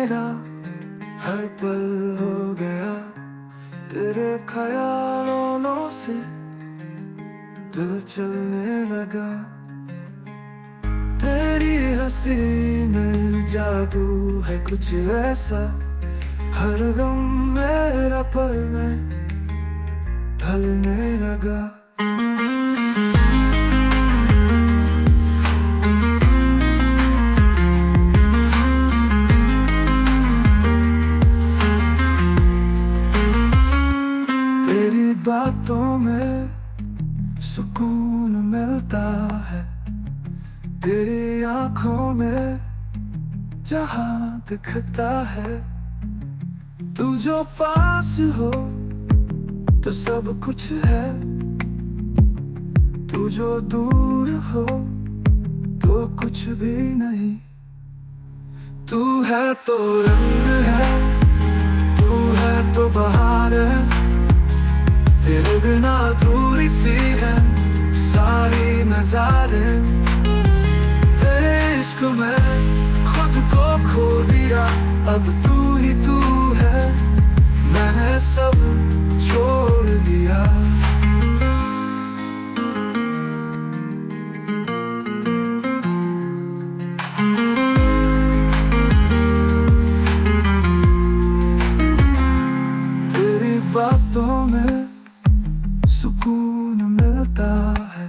मेरा हर पल हो गया तेरे ख्यालों से दिल चलने लगा। तेरी हंसी में जादू है कुछ ऐसा, हर गम मेरा पल में ढलने लगा। तेरी बातों में सुकून मिलता है, तेरी आंखों में जहां दिखता है। तू जो पास हो तो सब कुछ है, तू जो दूर हो तो कुछ भी नहीं। तू है तो रंग है, तू है तो बहार है, तेरे बिना अधूरी सी है सारी नजारे। तेरे इश्क में खुद को खो दिया, अब तू ही तू है, मैंने सब छोड़ दिया। तेरी बातों में सुकून मिलता है,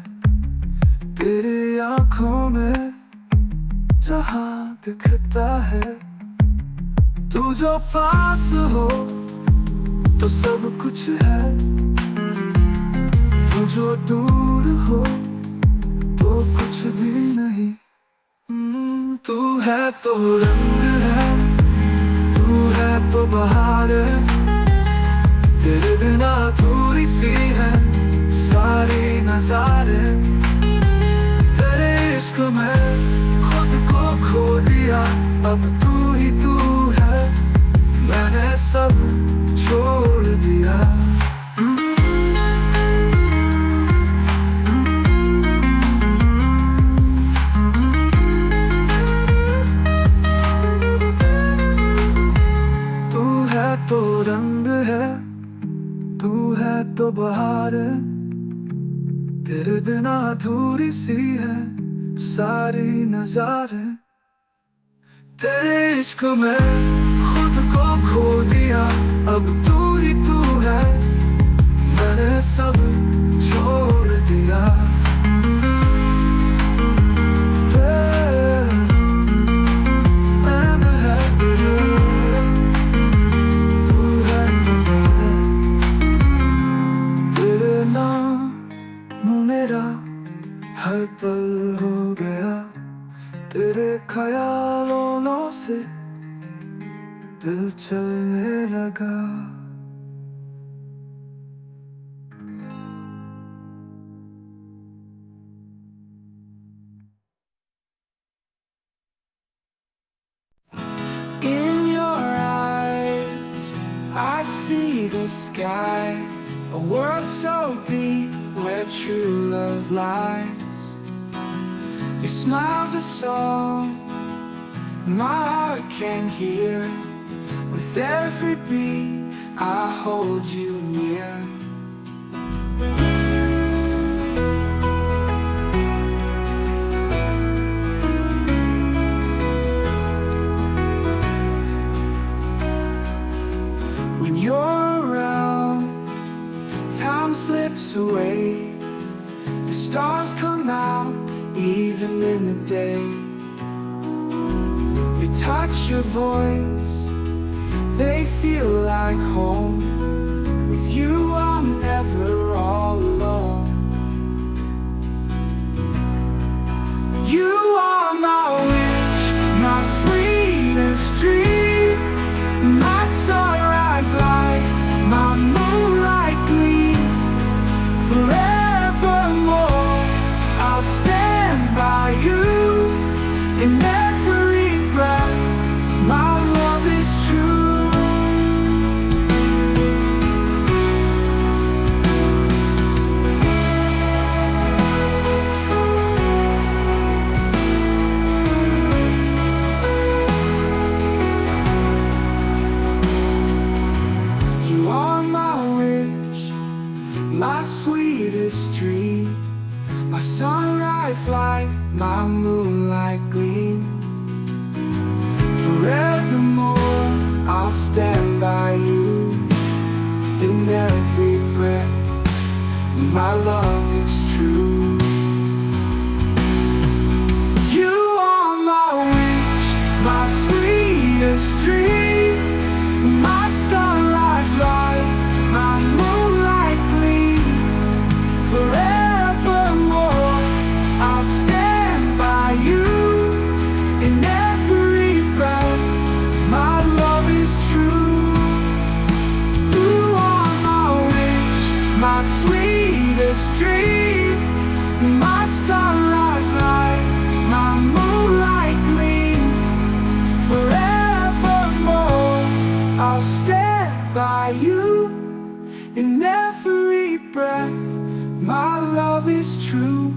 तेरी आंखों में जहां दिखता है। तू जो पास हो तो सब कुछ है, तू जो दूर हो तो कुछ भी नहीं। तू है तो रंग है, तू है तो बहार है, तेरे बिना अधूरी सी है सारी नजारे। तेरे इश्क में खुद को खो दिया, अब तू ही तू है, मैंने सब छोड़ दिया। तू है तो रंग है, तू है तो बहार है, तेरे बिना अधूरी सी है सारी नजारे। तेरे इश्क में खुद को खो दिया, अब तू ही तू है, मैंने सब छोड़ दिया। तेरे नाम मेरा हर पल हो गया, तेरे ख्यालों से दिल चलने लगा। In your eyes, I see the sky, a world so deep where true love lies. Your smile's a song my heart can hear. With every beat, I hold you near. When you're around, time slips away. The stars come out even in the day. Your touch, your voice, they feel like home. With you I'm never all alone. You are my wish, my sweetest dream, my sunrise light, my moonlight gleam. Forevermore I'll stand by you in every breath. My love is true. sweetest dream, my sunrise light, my moonlight gleam. Forevermore I'll stand by you. In every breath my love is true. You are my wish, my sweetest dream, my sunrise light, my moonlight gleam. Forevermore I'll stand by you. In every breath my love is true. You are my wish, my sweetest dream, my sunrise light, my moonlight gleam. Forevermore I'll stand by you. In every breath my love is true.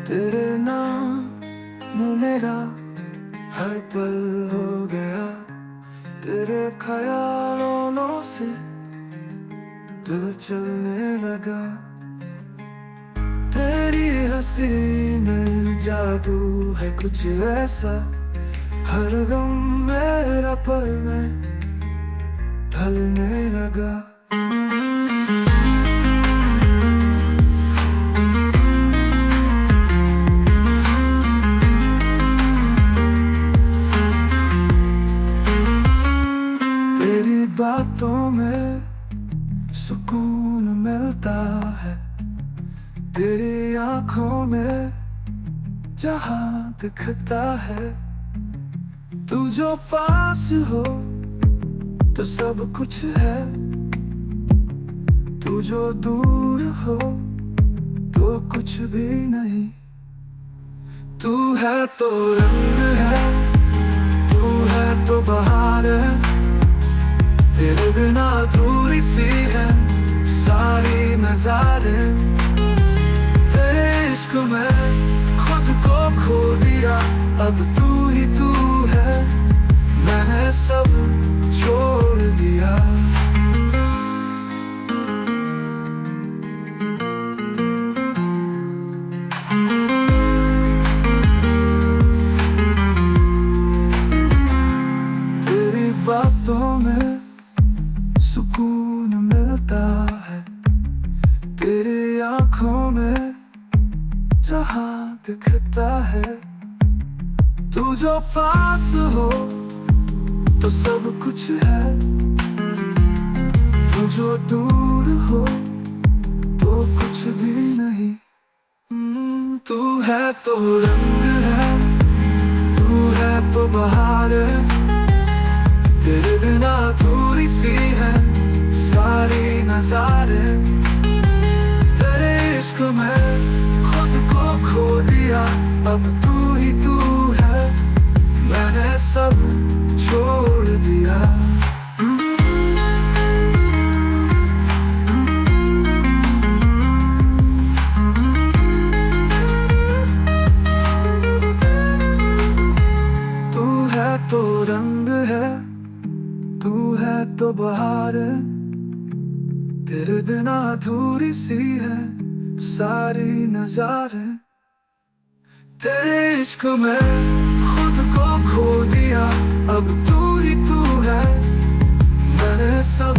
तेरे नाम मेरा हर पल हो गया, तेरे ख्यालों से दिल चलने लगा। तेरी हंसी में जादू है कुछ ऐसा, हर गम मेरा पल में ढलने लगा। तेरी बातों में सुकून मिलता है, तेरी आंखों में जहां दिखता है। तू जो पास हो तो सब कुछ है, तू जो दूर हो तो कुछ भी नहीं। तू है तो रंग है, तू है तो बहार है, तेरे बिना अधूरी सी है सारी नजारे। तेरे इश्क में खुद को खो दिया, अब तू ही तू है, मैंने सब छोड़ दिया। तेरी बातों में सुकून मिलता है, तेरी आंखों में जहां दिखता है। तू जो पास हो तो सब कुछ है, तू जो दूर हो तो कुछ भी नहीं। तू है तो रंग है, तू है तो बहार है, तेरे बिना अधूरी सी है सारी नजारे। तेरे इश्क में खुद को खो दिया, अब तू ही तू है, मैंने सब छोड़ दिया। तू है तो रंग है, तू है तो बहार है, तेरे बिना अधूरी सी है सारी नजारे। तेरे इश्क में खुद को खो दिया, अब तू ही तू है, मैंने सब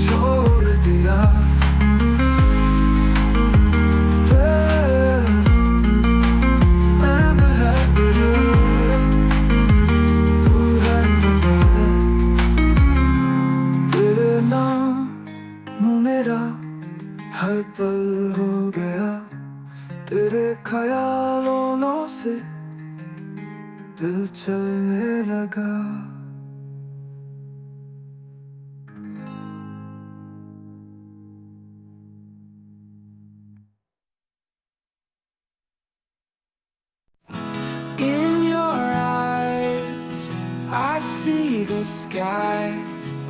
छोड़ दिया। तू है तो मैं, तेरे नाम मेरा हर पल हो गया, तेरे ख्यालों से दिल चलने लगा। In your eyes, I see the sky,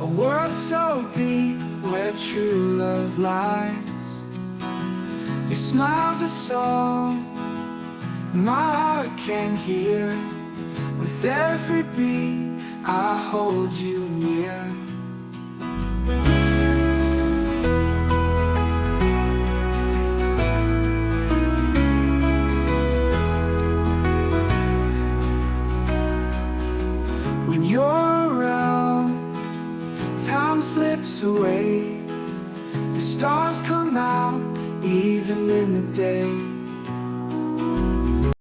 a world so deep where true love lies. Your smile's a song my heart can hear, with every beat I hold you near. When you're around, time slips away, the stars come out even in the day.